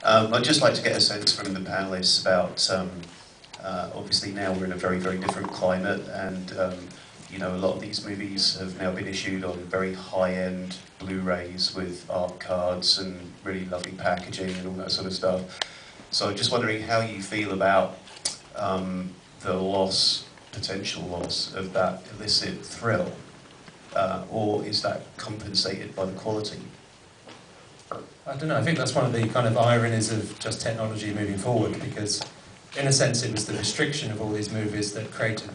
I'd just like to get a sense from the panellists about, obviously now we're in a very, very different climate, and you know, a lot of these movies have now been issued on very high-end Blu-rays with art cards and really lovely packaging and all that sort of stuff. So I'm just wondering how you feel about the loss, potential loss of that illicit thrill, or is that compensated by the quality? I don't know, I think that's one of the kind of ironies of just technology moving forward, because in a sense it was the restriction of all these movies that created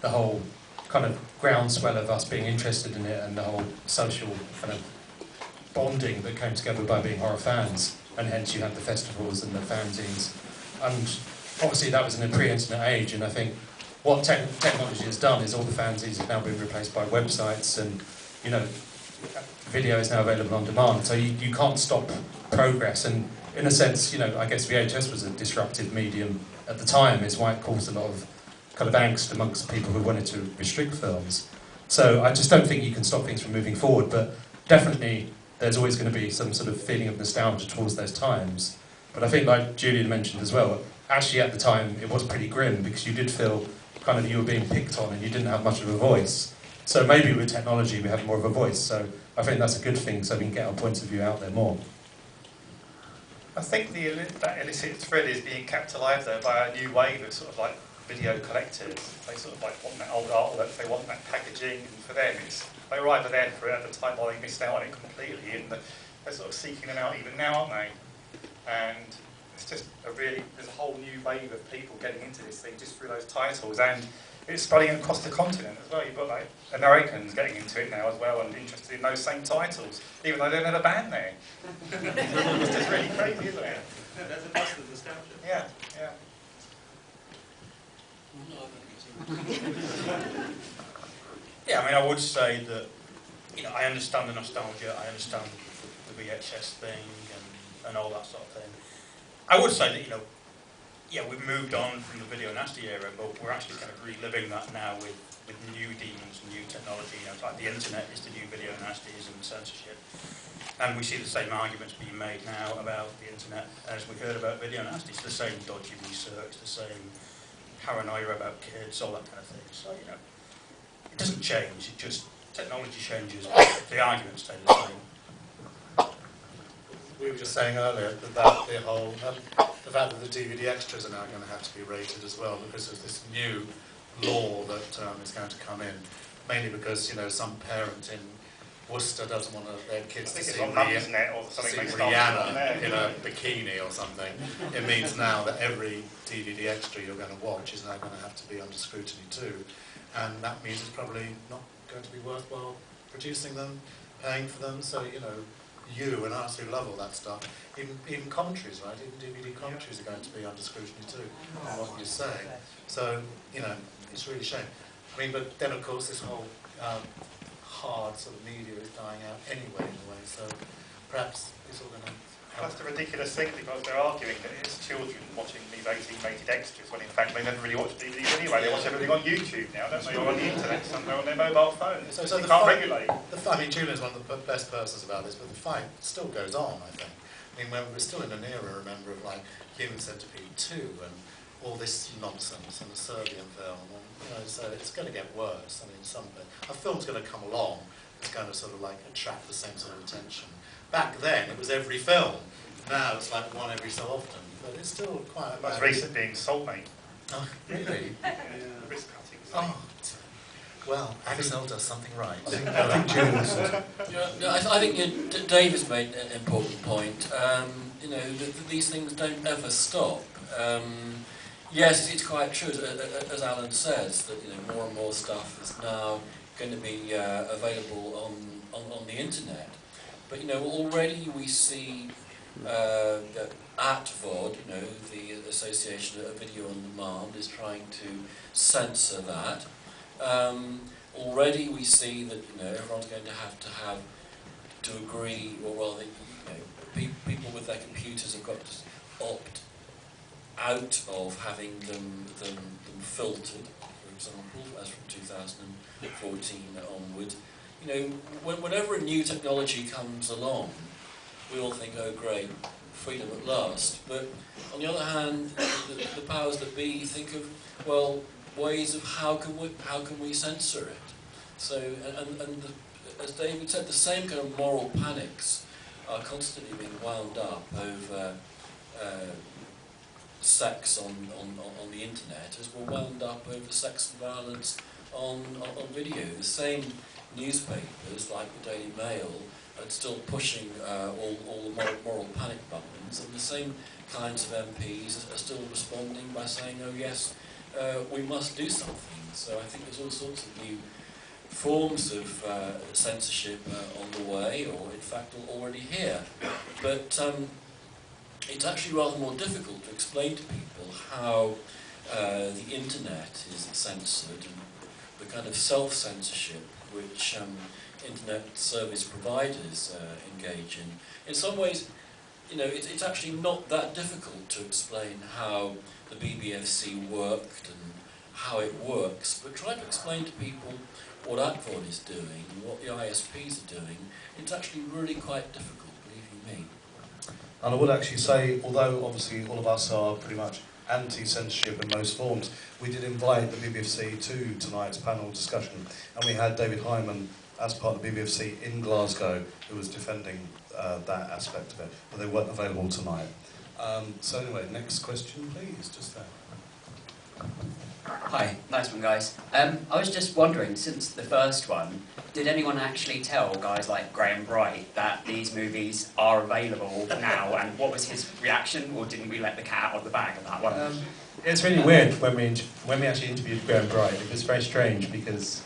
the whole kind of groundswell of us being interested in it, and the whole social kind of bonding that came together by being horror fans, and hence you had the festivals and the fanzines. And obviously that was in a pre-internet age, and I think what technology has done is all the fanzines have now been replaced by websites, and you know, video is now available on demand, so you can't stop progress. And in a sense, you know, I guess VHS was a disruptive medium at the time, is why it caused a lot of kind of angst amongst people who wanted to restrict films. So I just don't think you can stop things from moving forward, but definitely there's always going to be some sort of feeling of nostalgia towards those times. But I think, like Julian mentioned as well, actually at the time it was pretty grim, because you did feel kind of you were being picked on and you didn't have much of a voice. So maybe with technology we have more of a voice, so I think that's a good thing, so we can get our points of view out there more. I think that illicit thrill is being kept alive though by a new wave of sort of like video collectors. They sort of like want that old artwork, they want that packaging, and for them they were either there for it at the time or they missed out on it completely, and they're sort of seeking them out even now, aren't they? And it's just there's a whole new wave of people getting into this thing just through those titles, and it's spreading across the continent as well. You've got like Americans getting into it now as well and interested in those same titles, even though they're never banned there. It's just really crazy, isn't it? There's a bust of nostalgia. Yeah, yeah. Yeah, I mean, I would say that, you know, I understand the nostalgia, I understand the VHS thing and all that sort of thing. I would say that, you know, yeah, we've moved on from the video nasty era, but we're actually kind of reliving that now with new demons, new technology. You know, it's like the internet is the new video nasties and censorship. And we see the same arguments being made now about the internet as we heard about video nasties. The same dodgy research, the same paranoia about kids, all that kind of thing. So, you know, it doesn't change, it just, technology changes, but the arguments stay the same. We were just saying earlier that the whole, the fact that the DVD extras are now going to have to be rated as well because of this new law that is going to come in, mainly because, you know, some parent in Worcester doesn't want their kids to see Rihanna in a bikini or something. It means now that every DVD extra you're going to watch is now going to have to be under scrutiny too, and that means it's probably not going to be worthwhile producing them, paying for them. So, you know, you and us who love all that stuff, even commentaries, right? Even DVD commentaries are going to be under scrutiny too on what you say. So, you know, it's really a shame. I mean, but then of course this whole hard sort of media is dying out anyway in a way, so perhaps it's all going to help. That's the ridiculous thing, because they're arguing that it's children watching these 18-rated extras, when in fact they never really watch DVDs anyway. They watch everything on YouTube now, don't they, or on the internet somewhere on their mobile phone. So you can't regulate. I mean, Julian's one of the best persons about this, but the fight still goes on, I think. I mean, we're still in an era, remember, of like Human Centipede 2 and all this nonsense, and the Serbian film, and, you know, so it's going to get worse. I mean, a film's going to come along that's going to sort of like attract the same sort of attention. Back then, it was every film. Now it's like one every so often, but it's still quite a most recent being Soulmate. Oh, really? Wrist cutting. Oh, well, Axel does something right. I think Julian's I think Dave has made an important point. You know, these things don't ever stop. Yes, it's quite true, as Alan says, that, you know, more and more stuff is now going to be available on the internet. But, you know, already we see at VOD, you know, the Association of Video on Demand is trying to censor that. Already we see that, you know, everyone's going to have to agree, or rather, you know, people with their computers have got to opt out of having them filtered, for example, as from 2014 onward. You know, whenever a new technology comes along, we all think, oh great, freedom at last. But on the other hand, the powers that be think of, well, ways of how can we censor it. So as David said, the same kind of moral panics are constantly being wound up over sex on the internet as were wound up over sex and violence on video. The same newspapers, like the Daily Mail, are still pushing all the moral panic buttons, and the same kinds of MPs are still responding by saying, oh yes, we must do something. So I think there's all sorts of new forms of censorship on the way, or in fact already here. But it's actually rather more difficult to explain to people how the internet is censored, and the kind of self-censorship which internet service providers engage in. In some ways, you know, it's actually not that difficult to explain how the BBFC worked and how it works, but try to explain to people what Advon is doing and what the ISPs are doing, it's actually really quite difficult, believe you me. And I would actually say, although obviously all of us are pretty much anti-censorship in most forms, we did invite the BBFC to tonight's panel discussion, and we had David Hyman as part of the BBFC in Glasgow, who was defending that aspect of it, but they weren't available tonight. So anyway, next question please, just there. Hi, nice one guys. I was just wondering, since the first one, did anyone actually tell guys like Graham Bright that these movies are available now, and what was his reaction, or didn't we let the cat out of the bag on that one? It's really weird when we actually interviewed Graham Bright. It was very strange because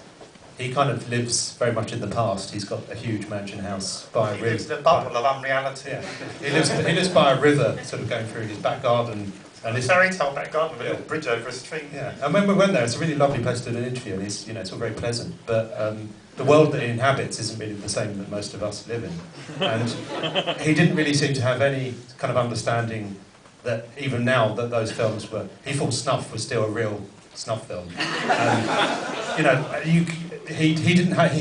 he kind of lives very much in the past. He's got a huge mansion house by a river. He lives in the bubble of unreality. Yeah. He lives by a river, sort of going through his back garden. And a fairy tale back garden with a little bridge over a stream. Yeah, and when we went there, it's a really lovely place to do an interview, and it's, you know, it's all very pleasant. But the world that he inhabits isn't really the same that most of us live in. And he didn't really seem to have any kind of understanding that even now that those films were, he thought Snuff was still a real snuff film. And, you know, he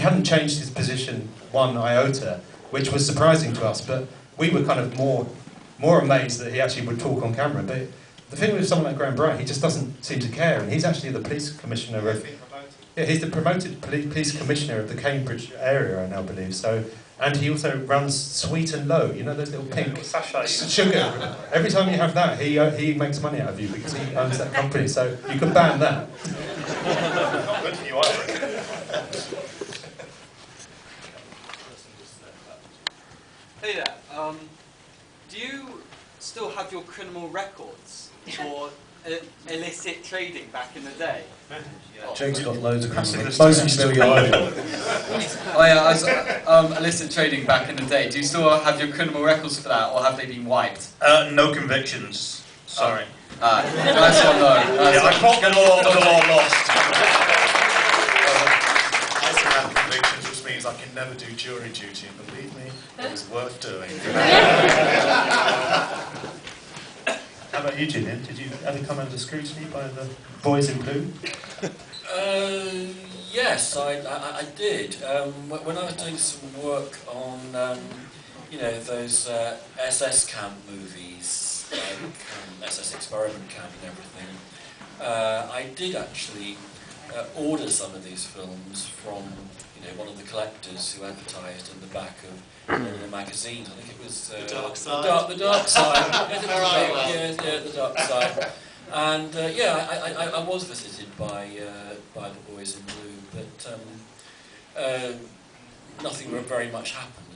hadn't changed his position one iota, which was surprising to us. But we were kind of more amazed that he actually would talk on camera. But the thing with someone like Graham Bright, he just doesn't seem to care, and he's actually the police commissioner of... Yeah, he's the promoted police commissioner of the Cambridge area, I now believe. So, and he also runs Sweet and Low, you know, those little pink sugar. Every time you have that, he makes money out of you because he owns that company, so you can ban that. Not good for you either. Hey there, do you still have your criminal records for illicit trading back in the day? Jake's got loads of criminal records. Most of them Oh yeah, illicit trading back in the day. Do you still have your criminal records for that, or have they been wiped? No convictions. Sorry. Nice one though. Yeah, I fought the law lost. I still have convictions, which means I can never do jury duty, and believe me, it was worth doing. How about you, Gillian? Did you ever come under scrutiny by the boys in blue? Yes, I did. When I was doing some work on, you know, those SS camp movies, like SS Experiment Camp and everything, I did actually order some of these films from, you know, one of the collectors who advertised in the back of one of the magazines. I think it was The Dark Side. The Dark Side. Yeah, The Dark Side. And yeah, I was visited by the boys in blue, but nothing very much happened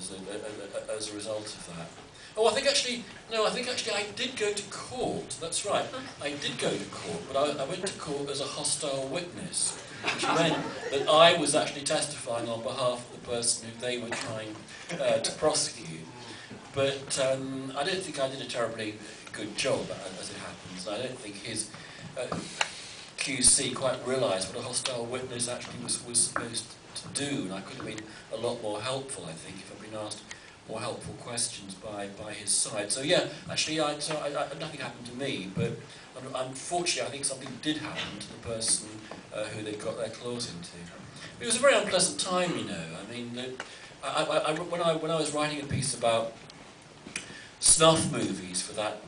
as a result of that. Oh, I think actually I did go to court. That's right, I did go to court, but I went to court as a hostile witness, which meant that I was actually testifying on behalf of the person who they were trying to prosecute. But I don't think I did a terribly good job, as it happens. I don't think his QC quite realised what a hostile witness actually was supposed to do, and I could have been a lot more helpful, I think, if I'd been asked more helpful questions by his side. So yeah, actually, nothing happened to me, but unfortunately, I think something did happen to the person who they got their claws into. It was a very unpleasant time, you know. I mean, when I was writing a piece about snuff movies for that